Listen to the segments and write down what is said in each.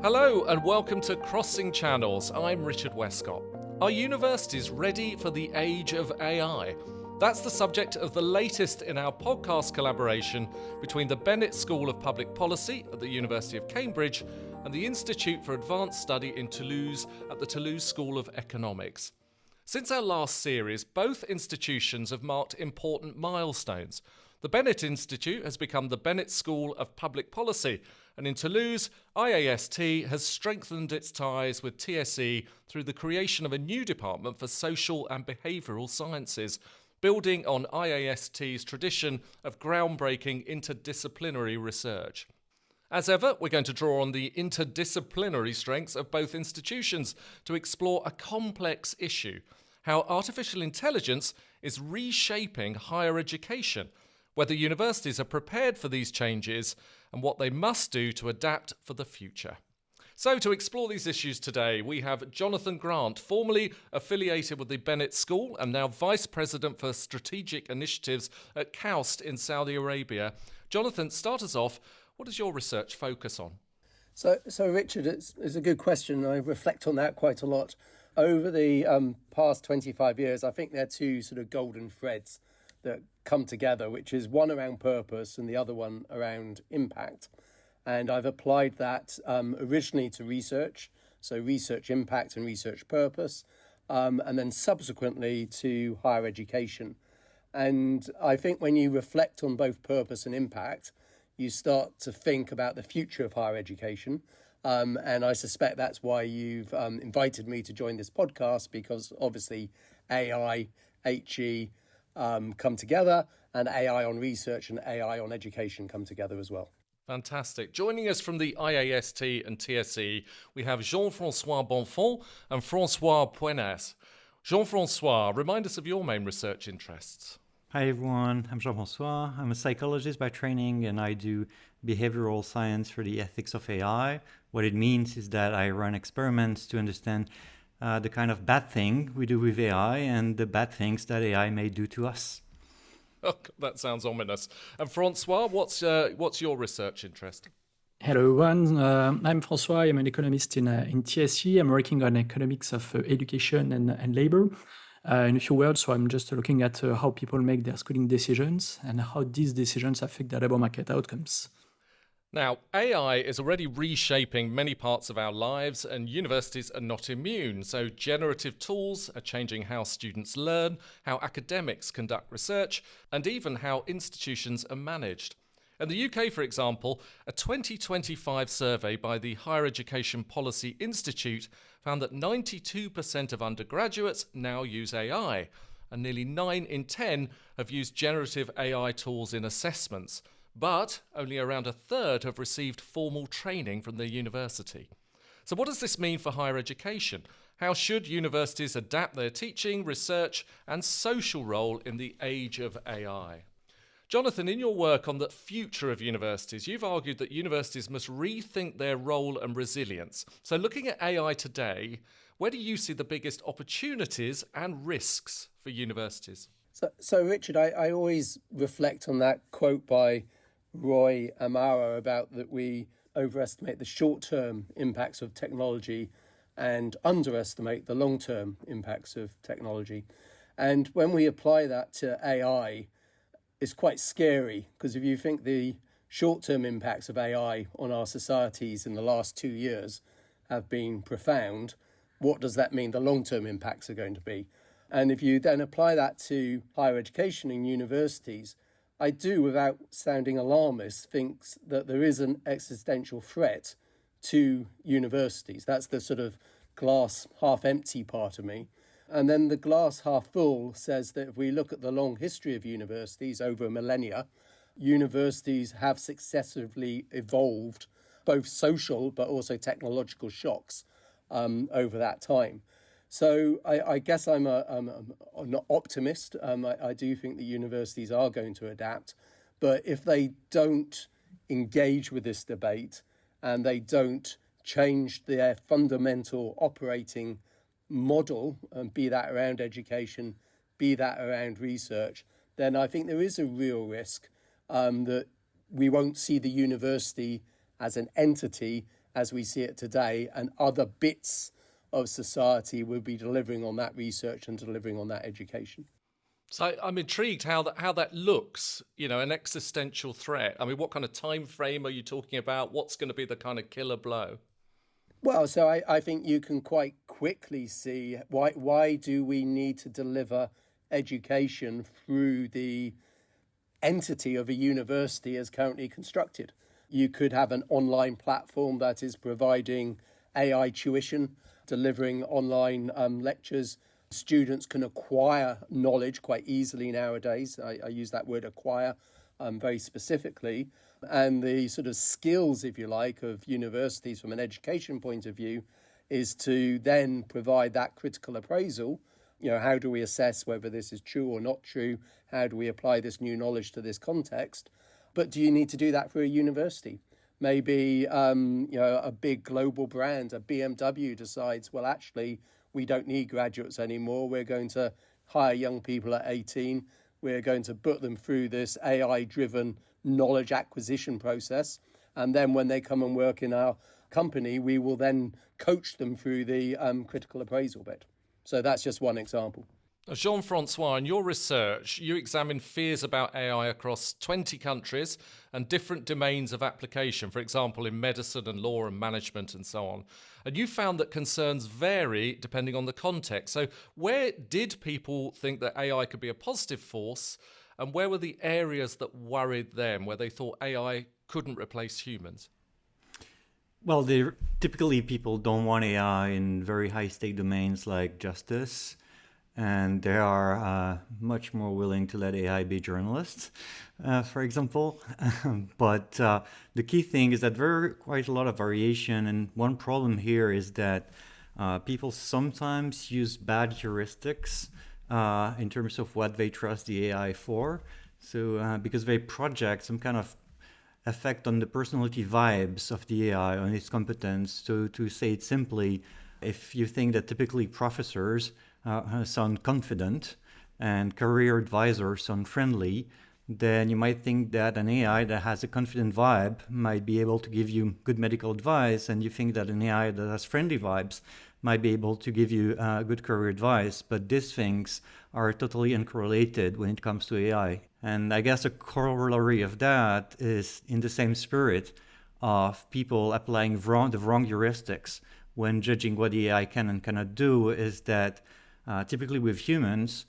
Hello and welcome to Crossing Channels. I'm Richard Westcott. Are universities ready for the age of AI? That's the subject of the latest in our podcast collaboration between the Bennett School of Public Policy at the University of Cambridge and the Institute for Advanced Study in Toulouse at the Toulouse School of Economics. Since our last series, both institutions have marked important milestones. The Bennett Institute has become the Bennett School of Public Policy, and in Toulouse, IAST has strengthened its ties with TSE through the creation of a new department for social and behavioural sciences, building on IAST's tradition of groundbreaking interdisciplinary research. As ever, we're going to draw on the interdisciplinary strengths of both institutions to explore a complex issue: how artificial intelligence is reshaping higher education, whether universities are prepared for these changes, and what they must do to adapt for the future. So to explore these issues today, we have Jonathan Grant, formerly affiliated with the Bennett School and now Vice President for Strategic Initiatives at KAUST in Saudi Arabia. Jonathan, start us off. What does your research focus on? So Richard, it's a good question. I reflect on that quite a lot. Over the past 25 years, I think there are two sort of golden threads that come together, which is one around purpose and the other one around impact. And I've applied that originally to research, so research impact and research purpose, and then subsequently to higher education. And I think when you reflect on both purpose and impact, you start to think about the future of higher education. And I suspect that's why you've invited me to join this podcast, because obviously AI, HE, come together, and AI on research and AI on education come together as well. Fantastic. Joining us from the IAST and TSE, we have Jean-François Bonfont and François Puenas. Jean-François, remind us of your main research interests. Hi everyone, I'm Jean-François. I'm a psychologist by training and I do behavioral science for the ethics of AI. What it means is that I run experiments to understand the kind of bad thing we do with AI and the bad things that AI may do to us. Oh, that sounds ominous. And François, what's your research interest? Hello everyone, I'm François. I'm an economist in TSE. I'm working on economics of education and labor. In a few words, so I'm just looking at how people make their schooling decisions and how these decisions affect their labor market outcomes. Now, AI is already reshaping many parts of our lives, and universities are not immune. So generative tools are changing how students learn, how academics conduct research, and even how institutions are managed. In the UK, for example, a 2025 survey by the Higher Education Policy Institute found that 92% of undergraduates now use AI, and nearly 9 in 10 have used generative AI tools in assessments. But only around a third have received formal training from their university. So what does this mean for higher education? How should universities adapt their teaching, research, and social role in the age of AI? Jonathan, in your work on the future of universities, you've argued that universities must rethink their role and resilience. So looking at AI today, where do you see the biggest opportunities and risks for universities? So Richard, I always reflect on that quote by Roy Amara about that we overestimate the short-term impacts of technology and underestimate the long-term impacts of technology. And when we apply that to AI, it's quite scary, because if you think the short-term impacts of AI on our societies in the last 2 years have been profound, what does that mean the long-term impacts are going to be? And if you then apply that to higher education in universities, I do, without sounding alarmist, think that there is an existential threat to universities. That's the sort of glass half empty part of me. And then the glass half full says that if we look at the long history of universities over millennia, universities have successively evolved both social but also technological shocks over that time. So I guess I'm an optimist. I do think the universities are going to adapt. But if they don't engage with this debate and they don't change their fundamental operating model, and be that around education, be that around research, then I think there is a real risk that we won't see the university as an entity as we see it today, and other bits of society will be delivering on that research and delivering on that education. So I'm intrigued how that looks, an existential threat. I mean, what kind of time frame are you talking about? What's going to be the kind of killer blow? Well, so I think you can quite quickly see why do we need to deliver education through the entity of a university as currently constructed. You could have an online platform that is providing AI tuition, delivering online lectures. Students can acquire knowledge quite easily nowadays. I use that word acquire very specifically. And the sort of skills, if you like, of universities from an education point of view is to then provide that critical appraisal. How do we assess whether this is true or not true? How do we apply this new knowledge to this context? But do you need to do that for a university? Maybe a big global brand, a BMW decides, well, actually, we don't need graduates anymore. We're going to hire young people at 18. We're going to put them through this AI-driven knowledge acquisition process. And then when they come and work in our company, we will then coach them through the critical appraisal bit. So that's just one example. Jean-Francois, in your research, you examine fears about AI across 20 countries and different domains of application, for example, in medicine and law and management and so on. And you found that concerns vary depending on the context. So where did people think that AI could be a positive force, and where were the areas that worried them, where they thought AI couldn't replace humans? Well, typically people don't want AI in very high-stake domains like justice, and they are much more willing to let AI be journalists, for example. But the key thing is that there are quite a lot of variation, and one problem here is that people sometimes use bad heuristics in terms of what they trust the AI for. So because they project some kind of effect on the personality vibes of the AI, on its competence. So to say it simply, if you think that typically professors sound confident and career advisors sound friendly, then you might think that an AI that has a confident vibe might be able to give you good medical advice, and you think that an AI that has friendly vibes might be able to give you good career advice. But these things are totally uncorrelated when it comes to AI. And I guess a corollary of that is in the same spirit of people applying the wrong heuristics when judging what the AI can and cannot do, is that typically with humans,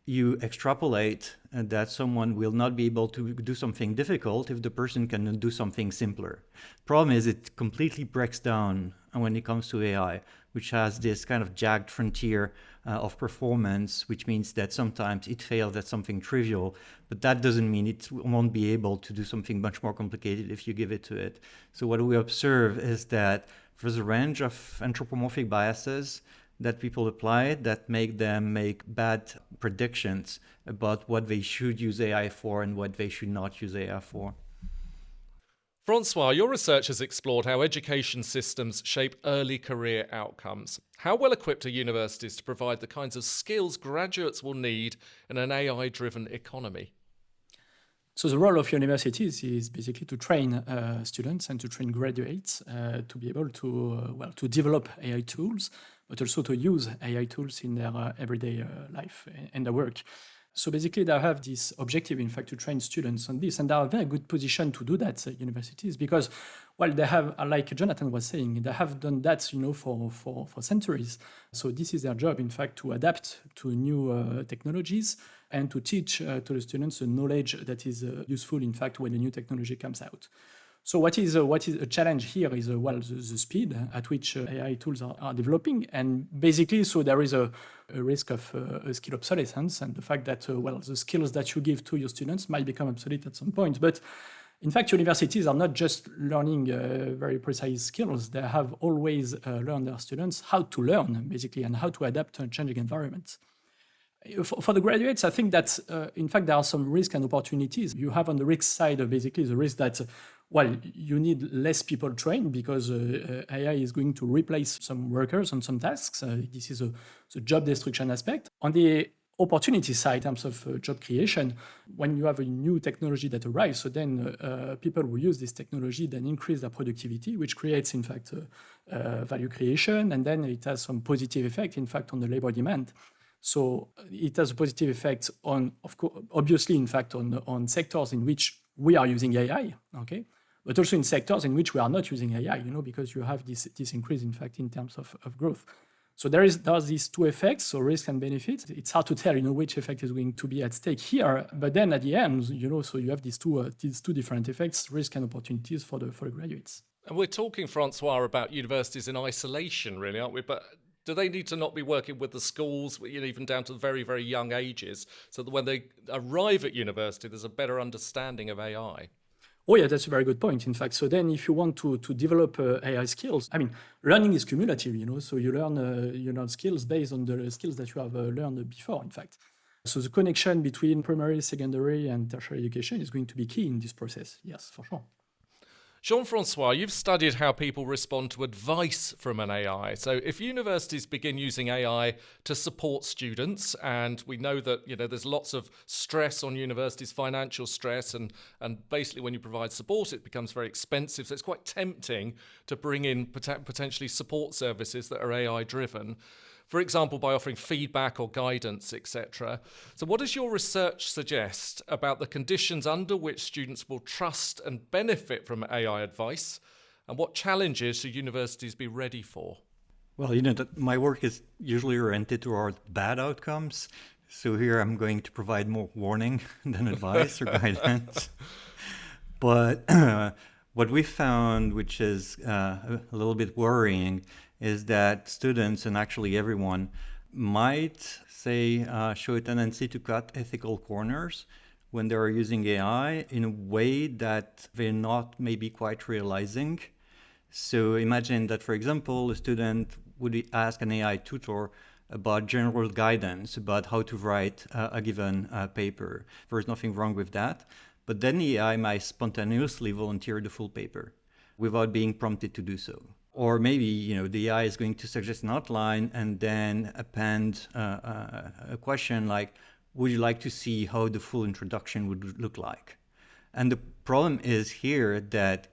you extrapolate that someone will not be able to do something difficult if the person can do something simpler. Problem is, it completely breaks down when it comes to AI, which has this kind of jagged frontier of performance, which means that sometimes it fails at something trivial, but that doesn't mean it won't be able to do something much more complicated if you give it to it. So what we observe is that there's a range of anthropomorphic biases that people apply that make them make bad predictions about what they should use AI for and what they should not use AI for. Francois, your research has explored how education systems shape early career outcomes. How well equipped are universities to provide the kinds of skills graduates will need in an AI-driven economy? So the role of universities is basically to train students and to train graduates to be able to develop AI tools, but also to use AI tools in their everyday life and their work. So basically, they have this objective, in fact, to train students on this, and they are in a very good position to do that at universities because, well, they have, like Jonathan was saying, they have done that, for centuries. So this is their job, in fact, to adapt to new technologies and to teach to the students the knowledge that is useful, in fact, when a new technology comes out. So what is a challenge here is the speed at which AI tools are developing, and basically, so there is a risk of skill obsolescence, and the fact that the skills that you give to your students might become obsolete at some point. But in fact, universities are not just learning very precise skills; they have always learned their students how to learn, basically, and how to adapt to changing environments. For the graduates, I think that, in fact, there are some risks and opportunities. You have on the risk side, basically, the risk that, you need less people trained because AI is going to replace some workers on some tasks. This is the job destruction aspect. On the opportunity side in terms of job creation, when you have a new technology that arrives, so then people who use this technology then increase their productivity, which creates, in fact, value creation, and then it has some positive effect, in fact, on the labor demand. So it has a positive effect on, of course, obviously, in fact, on sectors in which we are using AI, okay, but also in sectors in which we are not using AI, because you have this increase, in fact, in terms of growth. So there's these two effects, so risk and benefit. It's hard to tell, which effect is going to be at stake here. But then at the end, so you have these two different effects, risk and opportunities for the graduates. And we're talking, Francois, about universities in isolation, really, aren't we? But do they need to not be working with the schools, even down to very, very young ages, so that when they arrive at university, there's a better understanding of AI? Oh yeah, that's a very good point, in fact. So then if you want to develop AI skills, learning is cumulative, so you learn skills based on the skills that you have learned before, in fact. So the connection between primary, secondary, and tertiary education is going to be key in this process. Yes, for sure. Jean-Francois, you've studied how people respond to advice from an AI. So if universities begin using AI to support students, and we know that there's lots of stress on universities, financial stress, and basically when you provide support, it becomes very expensive. So it's quite tempting to bring in potentially support services that are AI-driven. For example, by offering feedback or guidance, etc. So what does your research suggest about the conditions under which students will trust and benefit from AI advice, and what challenges should universities be ready for? Well, my work is usually oriented toward bad outcomes. So here I'm going to provide more warning than advice or guidance. But what we found, which is a little bit worrying, is that students, and actually everyone, might show a tendency to cut ethical corners when they are using AI in a way that they're not maybe quite realizing. So imagine that, for example, a student would ask an AI tutor about general guidance about how to write a given paper. There's nothing wrong with that. But then the AI might spontaneously volunteer the full paper without being prompted to do so. Or maybe, the AI is going to suggest an outline and then append a question like, would you like to see how the full introduction would look like? And the problem is here that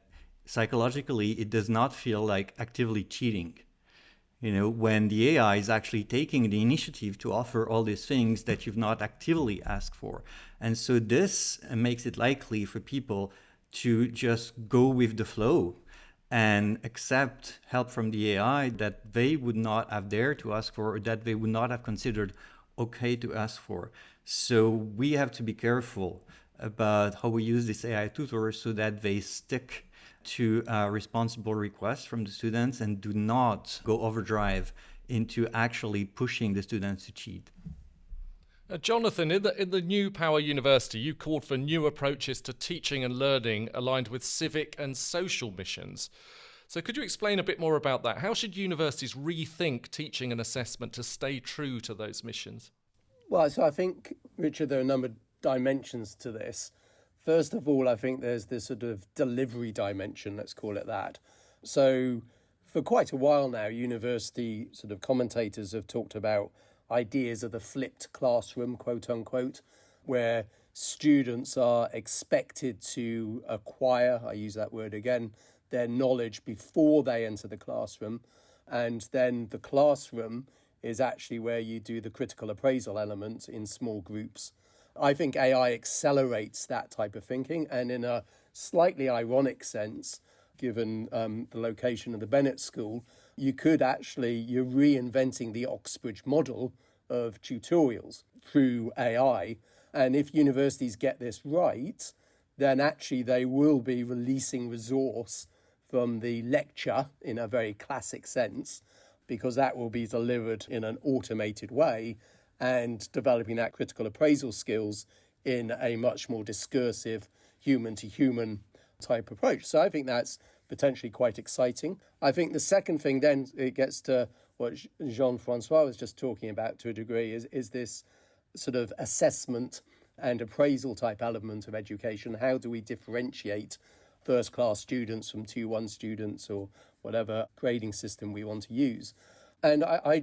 psychologically, it does not feel like actively cheating. When the AI is actually taking the initiative to offer all these things that you've not actively asked for. And so this makes it likely for people to just go with the flow and accept help from the AI that they would not have dared to ask for, or that they would not have considered okay to ask for. So we have to be careful about how we use this AI tutor so that they stick to responsible requests from the students and do not go overdrive into actually pushing the students to cheat. Jonathan, in the New Power University, you called for new approaches to teaching and learning aligned with civic and social missions. So could you explain a bit more about that? How should universities rethink teaching and assessment to stay true to those missions? Well, so I think, Richard, there are a number of dimensions to this. First of all, I think there's this sort of delivery dimension, let's call it that. So for quite a while now, university sort of commentators have talked about ideas of the flipped classroom, quote unquote, where students are expected to acquire, I use that word again, their knowledge before they enter the classroom. And then the classroom is actually where you do the critical appraisal element in small groups. I think AI accelerates that type of thinking, and in a slightly ironic sense, given the location of the Bennett School, you're reinventing the Oxbridge model of tutorials through AI. And if universities get this right, then actually they will be releasing resource from the lecture in a very classic sense, because that will be delivered in an automated way, and developing that critical appraisal skills in a much more discursive human-to-human type approach. So I think that's potentially quite exciting. I think the second thing then, it gets to what Jean-Francois was just talking about to a degree, is this sort of assessment and appraisal type element of education. How do we differentiate first-class students from 2-1 students or whatever grading system we want to use? And I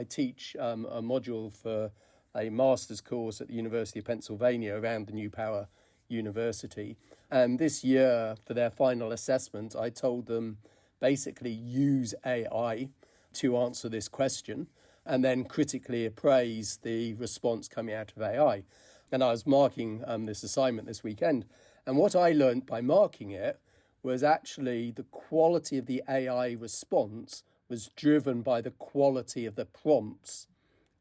teach a module for a master's course at the University of Pennsylvania around the New Power University. And this year, for their final assessment, I told them basically use AI to answer this question and then critically appraise the response coming out of AI. And I was marking this assignment this weekend. And what I learned by marking it was actually the quality of the AI response was driven by the quality of the prompts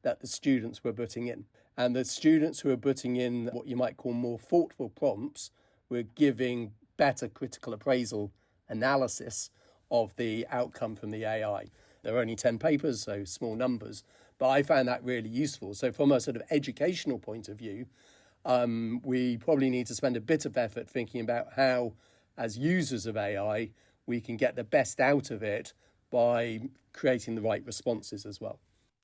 that the students were putting in. And the students who were putting in what you might call more thoughtful prompts were giving better critical appraisal analysis of the outcome from the AI. There are only 10 papers, so small numbers, but I found that really useful. So from a sort of educational point of view, we probably need to spend a bit of effort thinking about how, as users of AI, we can get the best out of it by creating the right responses as well.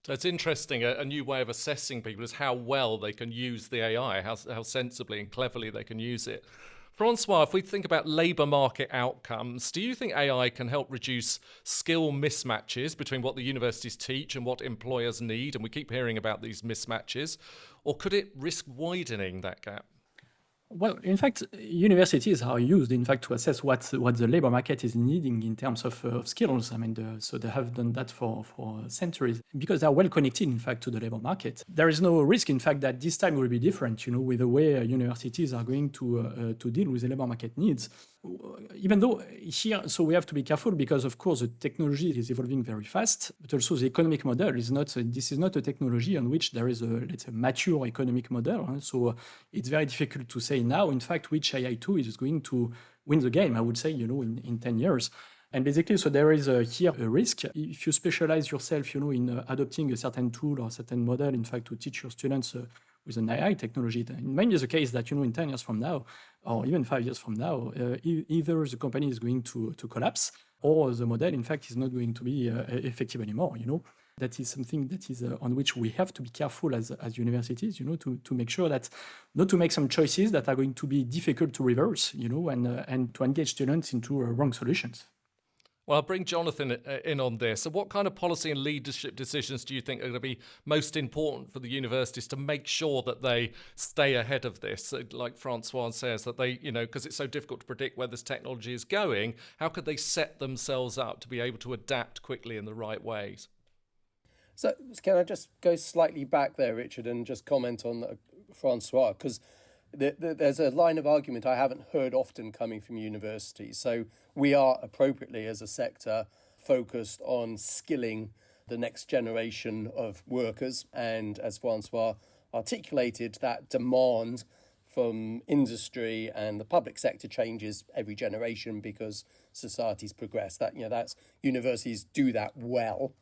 So it's interesting, a new way of assessing people is how well they can use the AI, how sensibly and cleverly they can use it. Francois, if we think about labour market outcomes, do you think AI can help reduce skill mismatches between what the universities teach and what employers need? And we keep hearing about these mismatches. Or could it risk widening that gap? Well, in fact, universities are used, in fact, to assess what the labor market is needing in terms of skills. I mean, so they have done that for centuries because they are well connected, in fact, to the labor market. There is no risk, in fact, that this time will be different, with the way universities are going to deal with the labor market needs. Even though here, so we have to be careful because, of course, the technology is evolving very fast, but also the economic model is not. This is not a technology on which there is a, let's say, mature economic model. So it's very difficult to say now, in fact, which AI tool is going to win the game. I would say, in 10 years. And basically, so there is here a risk. If you specialize yourself, in adopting a certain tool or a certain model, in fact, to teach your students with an AI technology, it may be the case that, in 10 years from now, or even 5 years from now, either the company is going to collapse or the model, in fact, is not going to be effective anymore, That is something that is on which we have to be careful as universities, to make sure that not to make some choices that are going to be difficult to reverse, and to engage students into wrong solutions. Well, I'll bring Jonathan in on this. So what kind of policy and leadership decisions do you think are going to be most important for the universities to make sure that they stay ahead of this? Like Francois says, that they, because it's so difficult to predict where this technology is going, how could they set themselves up to be able to adapt quickly in the right ways? So can I just go slightly back there, Richard, and just comment on Francois? Because there's a line of argument I haven't heard often coming from universities. So we are appropriately, as a sector, focused on skilling the next generation of workers. And as Francois articulated, that demand from industry and the public sector changes every generation because societies progress. That's universities do that well.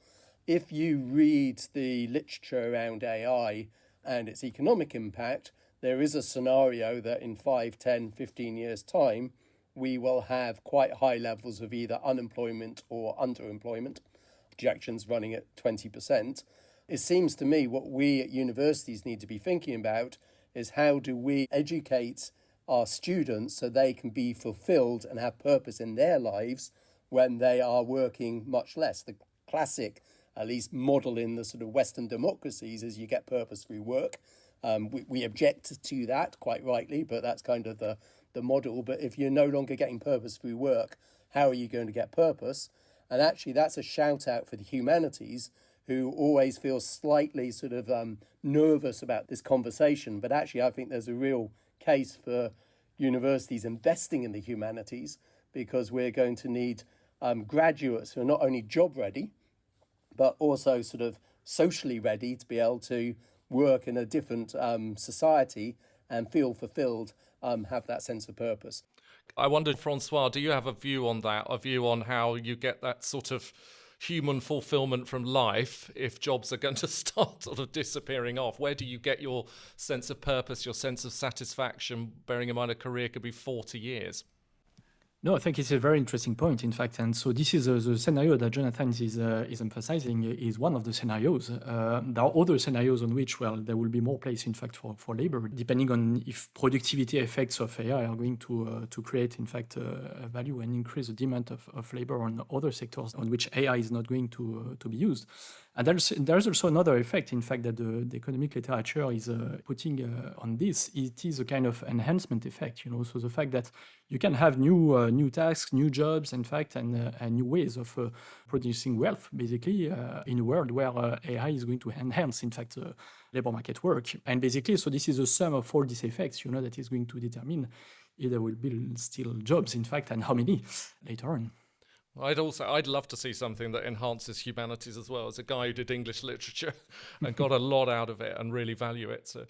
If you read the literature around AI and its economic impact, there is a scenario that in 5, 10, 15 years' time, we will have quite high levels of either unemployment or underemployment, projections running at 20%. It seems to me what we at universities need to be thinking about is how do we educate our students so they can be fulfilled and have purpose in their lives when they are working much less. The classic, at least model in the sort of Western democracies, is you get purpose through work. We object to that quite rightly, but that's kind of the model. But if you're no longer getting purpose through work, how are you going to get purpose? And actually, that's a shout out for the humanities, who always feel slightly sort of nervous about this conversation. But actually, I think there's a real case for universities investing in the humanities, because we're going to need graduates who are not only job ready, but also sort of socially ready to be able to work in a different society and feel fulfilled, have that sense of purpose. I wondered, Francois, do you have a view on that, a view on how you get that sort of human fulfillment from life if jobs are going to start sort of disappearing off? Where do you get your sense of purpose, your sense of satisfaction, bearing in mind a career could be 40 years? No, I think it's a very interesting point, in fact. And so this is the scenario that Jonathan is emphasizing is one of the scenarios. There are other scenarios on which, well, there will be more place, in fact, for labor, depending on if productivity effects of AI are going to create, in fact, value and increase the demand of labor on other sectors on which AI is not going to be used. And there's also another effect, in fact, that the economic literature is putting on this. It is a kind of enhancement effect, so the fact that you can have new tasks, new jobs, in fact, and new ways of producing wealth, basically, in a world where AI is going to enhance, in fact, labor market work. And basically, so this is a sum of all these effects, that is going to determine if there will be still jobs, in fact, and how many later on. I'd love to see something that enhances humanities as well, as a guy who did English literature and got a lot out of it and really value it. So,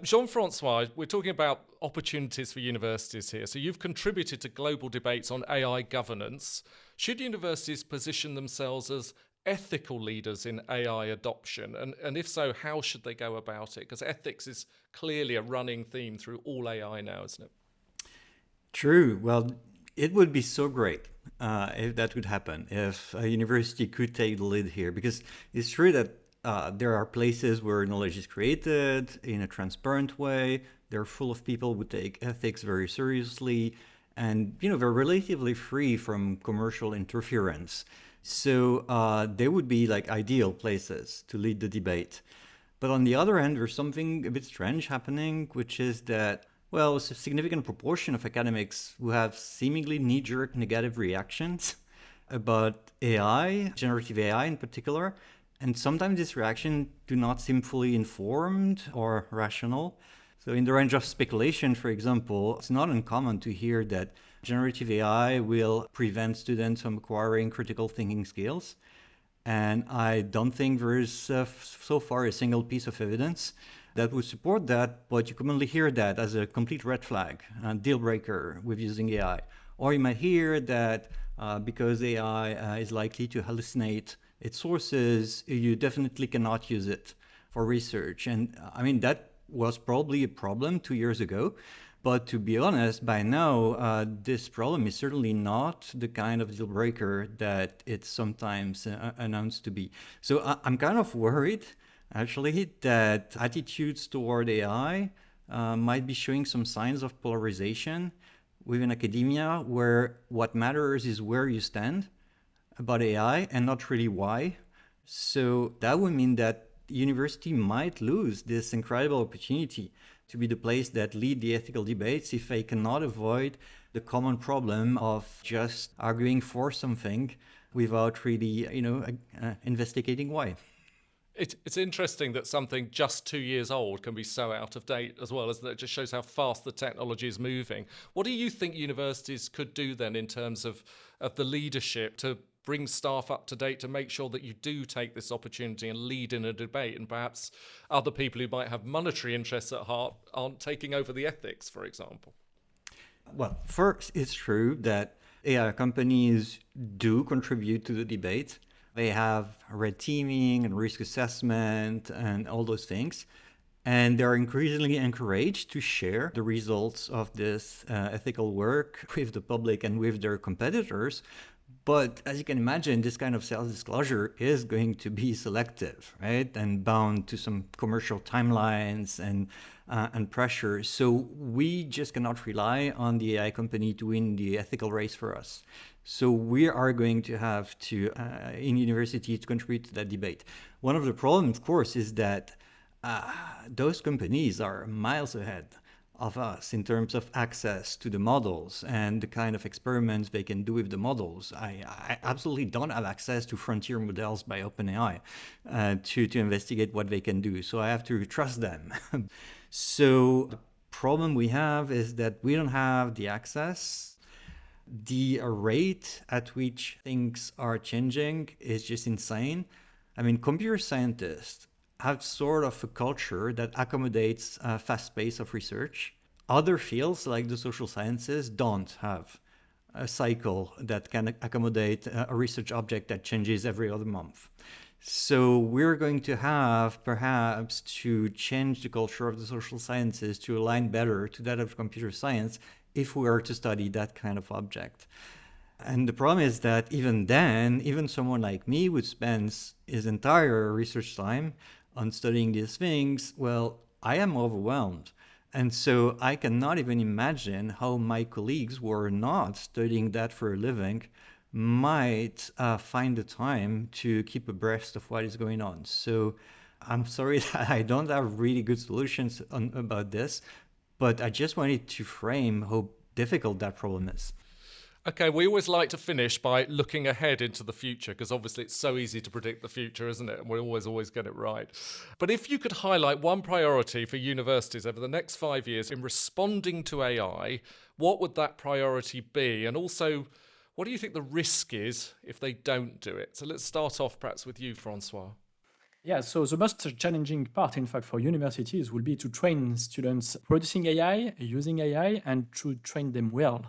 Jean-Francois, we're talking about opportunities for universities here. So you've contributed to global debates on AI governance. Should universities position themselves as ethical leaders in AI adoption? And if so, how should they go about it? Because ethics is clearly a running theme through all AI now, isn't it? True. Well, it would be so great if that could happen, if a university could take the lead here, because it's true that there are places where knowledge is created in a transparent way. They're full of people who take ethics very seriously, and they're relatively free from commercial interference. So they would be like ideal places to lead the debate. But on the other hand, there's something a bit strange happening, which is that, well, a significant proportion of academics who have seemingly knee-jerk negative reactions about AI, generative AI in particular, and sometimes these reactions do not seem fully informed or rational. So in the range of speculation, for example, it's not uncommon to hear that generative AI will prevent students from acquiring critical thinking skills. And I don't think there is so far a single piece of evidence that would support that, but you commonly hear that as a complete red flag, a deal breaker with using AI. Or you might hear that because AI is likely to hallucinate its sources, you definitely cannot use it for research. And I mean, that was probably a problem 2 years ago. But to be honest, by now, this problem is certainly not the kind of deal breaker that it's sometimes announced to be. So I'm kind of worried, actually, that attitudes toward AI might be showing some signs of polarization within academia, where what matters is where you stand about AI and not really why. So that would mean that the university might lose this incredible opportunity to be the place that lead the ethical debates if they cannot avoid the common problem of just arguing for something without really, investigating why. It's interesting that something just 2 years old can be so out of date as well, as that. It just shows how fast the technology is moving. What do you think universities could do then in terms of the leadership to bring staff up to date, to make sure that you do take this opportunity and lead in a debate, and perhaps other people who might have monetary interests at heart aren't taking over the ethics, for example? Well, first, it's true that AI companies do contribute to the debate. They have red teaming and risk assessment and all those things. And they're increasingly encouraged to share the results of this ethical work with the public and with their competitors. But as you can imagine, this kind of self-disclosure is going to be selective, right? And bound to some commercial timelines and pressure. So we just cannot rely on the AI company to win the ethical race for us. So we are going to have to, in university, to contribute to that debate. One of the problems, of course, is that those companies are miles ahead of us in terms of access to the models and the kind of experiments they can do with the models. I absolutely don't have access to frontier models by OpenAI to investigate what they can do. So I have to trust them. So the problem we have is that we don't have the access. The rate at which things are changing is just insane. I mean, computer scientists have sort of a culture that accommodates a fast pace of research. Other fields like the social sciences don't have a cycle that can accommodate a research object that changes every other month. So we're going to have perhaps to change the culture of the social sciences to align better to that of computer science if we were to study that kind of object. And the problem is that even then, even someone like me would spend his entire research time on studying these things, well, I am overwhelmed. And so I cannot even imagine how my colleagues who are not studying that for a living might find the time to keep abreast of what is going on. So I'm sorry that I don't have really good solutions about this, but I just wanted to frame how difficult that problem is. Okay, we always like to finish by looking ahead into the future, because obviously it's so easy to predict the future, isn't it? And we always get it right. But if you could highlight one priority for universities over the next 5 years in responding to AI, what would that priority be? And also, what do you think the risk is if they don't do it? So let's start off perhaps with you, Francois. Yeah, so the most challenging part, in fact, for universities will be to train students producing AI, using AI, and to train them well.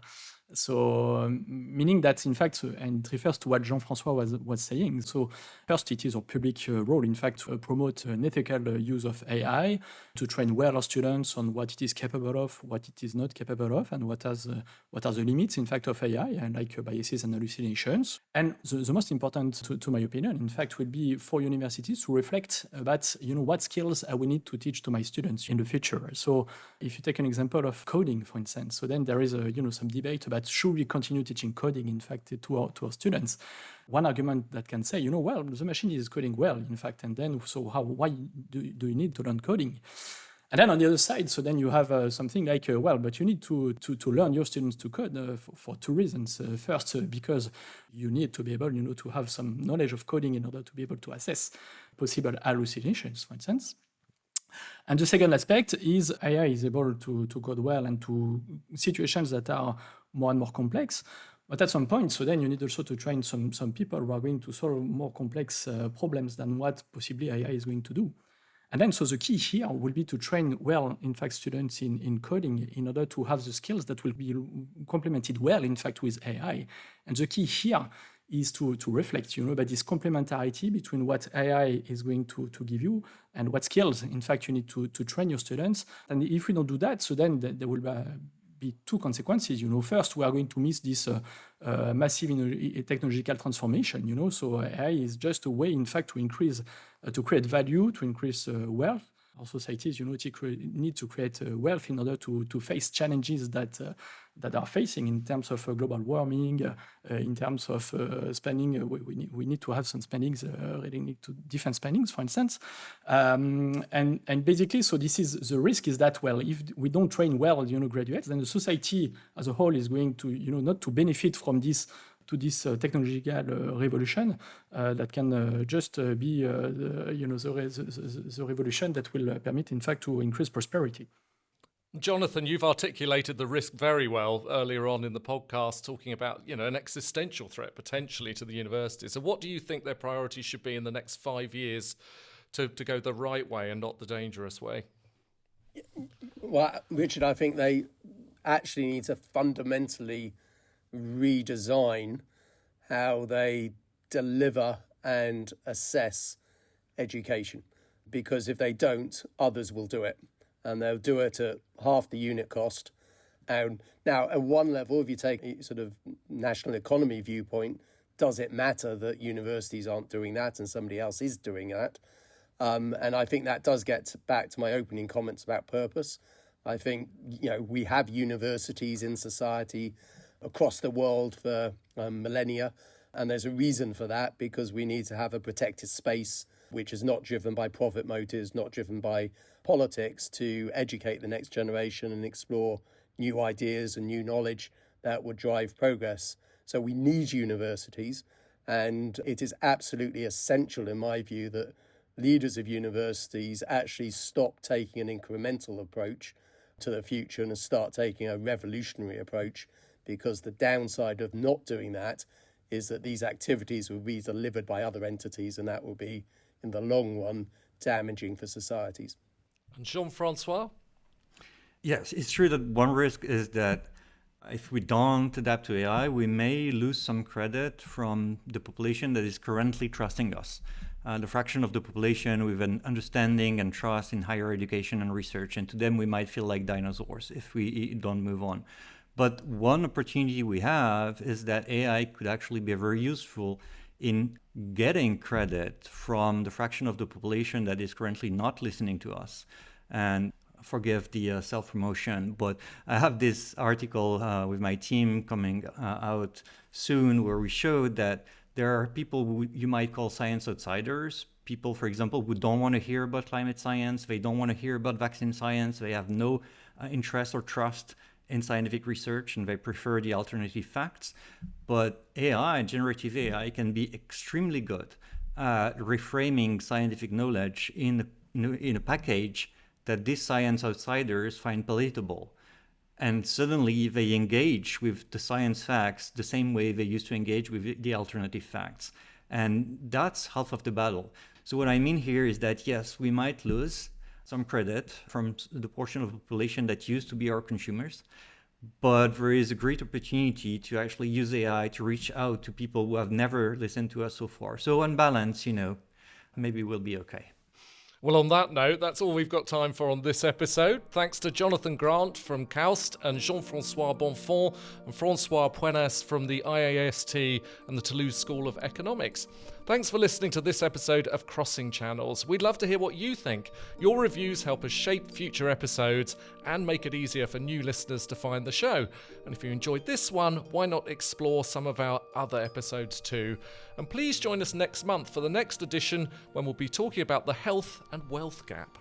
So, meaning that, in fact, and it refers to what Jean-François was saying. So, first, it is our public role, in fact, to promote an ethical use of AI, to train well our students on what it is capable of, what it is not capable of, and what are the limits, in fact, of AI, and like biases and hallucinations. And the most important, to my opinion, in fact, will be for universities to reflect about, what skills I will need to teach to my students in the future. So, if you take an example of coding, for instance, so then there is some debate about should we continue teaching coding, in fact, to our students. One argument that can say, well, the machine is coding well, in fact, and then so why do you need to learn coding? And then on the other side, so then you have something like, but you need to learn your students to code for two reasons. First, because you need to be able, to have some knowledge of coding in order to be able to assess possible hallucinations, for instance. And the second aspect is AI is able to code well and to situations that are more and more complex. But at some point, so then you need also to train some people who are going to solve more complex problems than what possibly AI is going to do. And then, so the key here will be to train well, in fact, students in coding in order to have the skills that will be complemented well, in fact, with AI. And the key here is to reflect, about this complementarity between what AI is going to give you and what skills, in fact, you need to train your students. And if we don't do that, so then there will be two consequences. First, we are going to miss this massive technological transformation. So AI is just a way, in fact, to increase, to create value, to increase wealth. Our societies, need to create wealth in order to face challenges that are facing in terms of global warming, in terms of spending. We need to have some spendings relating to defense spendings, for instance. And basically, so this is the risk is that, well, if we don't train well, graduates, then the society as a whole is going to, not to benefit from this technological revolution that can just be the revolution that will permit, in fact, to increase prosperity. Jonathan, you've articulated the risk very well earlier on in the podcast, talking about, an existential threat potentially to the university. So what do you think their priorities should be in the next 5 years to go the right way and not the dangerous way? Well, Richard, I think they actually need to fundamentally redesign how they deliver and assess education, because if they don't, others will do it, and they'll do it at half the unit cost. And now, at one level, if you take a sort of national economy viewpoint, does it matter that universities aren't doing that and somebody else is doing that? And I think that does get back to my opening comments about purpose. I think, we have universities in society across the world for millennia, and there's a reason for that, because we need to have a protected space which is not driven by profit motives, not driven by politics, to educate the next generation and explore new ideas and new knowledge that would drive progress. So we need universities, and it is absolutely essential, in my view, that leaders of universities actually stop taking an incremental approach to the future and start taking a revolutionary approach, because the downside of not doing that is that these activities will be delivered by other entities, and that will be, in the long run, damaging for societies. And Jean-François? Yes, it's true that one risk is that if we don't adapt to AI, we may lose some credit from the population that is currently trusting us. The fraction of the population with an understanding and trust in higher education and research, and to them we might feel like dinosaurs if we don't move on. But one opportunity we have is that AI could actually be very useful in getting credit from the fraction of the population that is currently not listening to us. And forgive the self-promotion, but I have this article with my team coming out soon where we showed that there are people who you might call science outsiders. People, for example, who don't want to hear about climate science. They don't want to hear about vaccine science. They have no interest or trust in scientific research, and they prefer the alternative facts. But AI, generative AI, can be extremely good at reframing scientific knowledge in a package that these science outsiders find palatable. And suddenly they engage with the science facts the same way they used to engage with the alternative facts. And that's half of the battle. So what I mean here is that, yes, we might lose some credit from the portion of the population that used to be our consumers, but there is a great opportunity to actually use AI to reach out to people who have never listened to us so far. So on balance, maybe we'll be okay. Well, on that note, that's all we've got time for on this episode. Thanks to Jonathan Grant from KAUST and Jean-François Bonfont and François Puenas from the IAST and the Toulouse School of Economics. Thanks for listening to this episode of Crossing Channels. We'd love to hear what you think. Your reviews help us shape future episodes and make it easier for new listeners to find the show. And if you enjoyed this one, why not explore some of our other episodes too? And please join us next month for the next edition when we'll be talking about the health and wealth gap.